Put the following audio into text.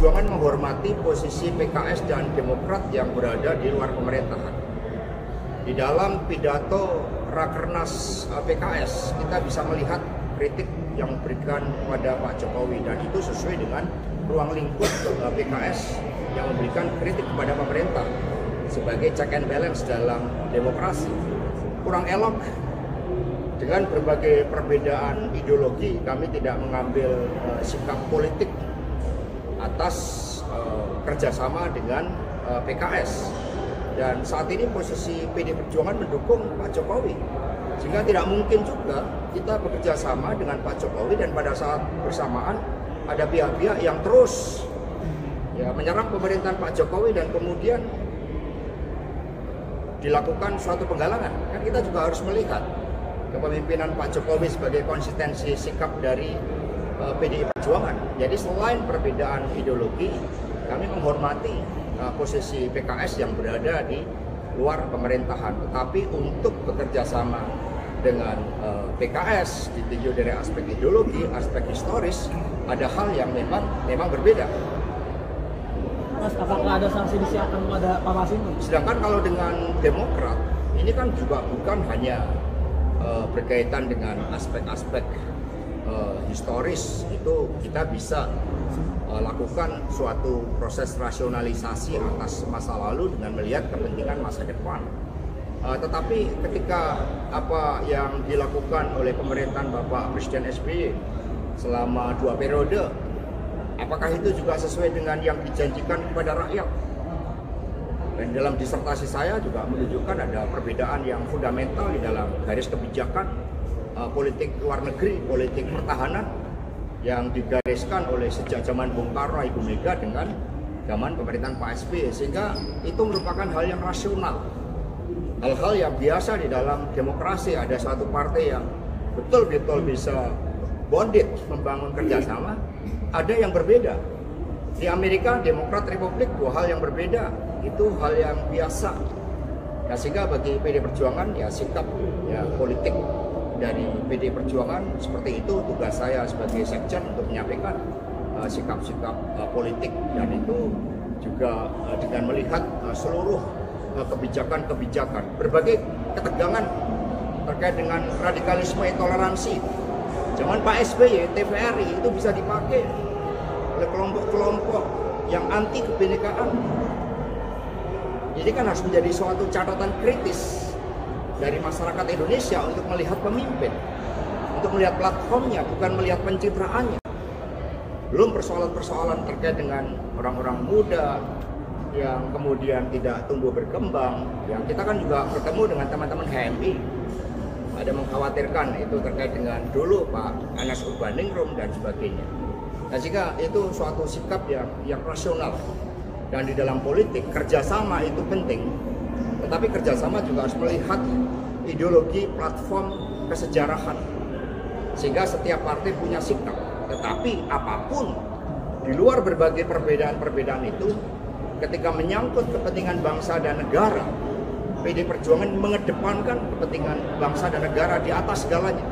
Perjuangan menghormati posisi PKS dan Demokrat yang berada di luar pemerintahan. Di dalam pidato Rakernas PKS, kita bisa melihat kritik yang diberikan kepada Pak Jokowi, dan itu sesuai dengan ruang lingkup PKS yang memberikan kritik kepada pemerintah sebagai check and balance dalam demokrasi. Kurang elok dengan berbagai perbedaan ideologi, kami tidak mengambil sikap politik atas kerjasama dengan PKS. Dan saat ini posisi PD Perjuangan mendukung Pak Jokowi, sehingga tidak mungkin juga kita bekerja sama dengan Pak Jokowi dan pada saat bersamaan ada pihak-pihak yang terus menyerang pemerintahan Pak Jokowi dan kemudian dilakukan suatu penggalangan. Kan kita juga harus melihat kepemimpinan Pak Jokowi sebagai konsistensi sikap dari PDI Perjuangan. Jadi selain perbedaan ideologi, kami menghormati posisi PKS yang berada di luar pemerintahan, tetapi untuk bekerja sama dengan PKS ditinjau dari aspek ideologi, aspek historis, ada hal yang memang berbeda. Mas, apakah ada sanksi disiapkan kepada Pak Masinton? Sedangkan kalau dengan Demokrat, ini kan juga bukan hanya berkaitan dengan aspek-aspek historis, itu kita bisa lakukan suatu proses rasionalisasi atas masa lalu dengan melihat kepentingan masa depan. Tetapi ketika apa yang dilakukan oleh pemerintahan Bapak Presiden SBY selama 2 periode, apakah itu juga sesuai dengan yang dijanjikan kepada rakyat? Dan dalam disertasi saya juga menunjukkan ada perbedaan yang fundamental di dalam garis kebijakan politik luar negeri, politik pertahanan yang digariskan oleh sejak zaman Bung Karno, Ibu Mega dengan zaman pemerintahan Pak SBY, sehingga itu merupakan hal yang rasional, hal-hal yang biasa di dalam demokrasi. Ada satu partai yang betul-betul bisa bonded membangun kerjasama, ada yang berbeda. Di Amerika, Demokrat Republik, 2 hal yang berbeda, itu hal yang biasa. Nah, sehingga bagi PD Perjuangan sikap politik dari PD Perjuangan seperti itu. Tugas saya sebagai sekjen untuk menyampaikan sikap-sikap politik, dan itu juga dengan melihat seluruh kebijakan-kebijakan, berbagai ketegangan terkait dengan radikalisme intoleransi. Zaman Pak SBY, TVRI itu bisa dipakai oleh kelompok-kelompok yang anti kebinekaan. Jadi kan harus menjadi suatu catatan kritis dari masyarakat Indonesia untuk melihat pemimpin, untuk melihat platformnya, bukan melihat pencitraannya. Belum persoalan-persoalan terkait dengan orang-orang muda yang kemudian tidak tumbuh berkembang. Yang kita kan juga bertemu dengan teman-teman HMI, ada mengkhawatirkan itu terkait dengan dulu Pak Anas Urbaningrum dan sebagainya. Nah, jika itu suatu sikap yang rasional, dan di dalam politik kerjasama itu penting. Tetapi kerjasama juga harus melihat ideologi, platform, kesejarahan, sehingga setiap partai punya sikap. Tetapi apapun di luar berbagai perbedaan-perbedaan itu, ketika menyangkut kepentingan bangsa dan negara, PD Perjuangan mengedepankan kepentingan bangsa dan negara di atas segalanya.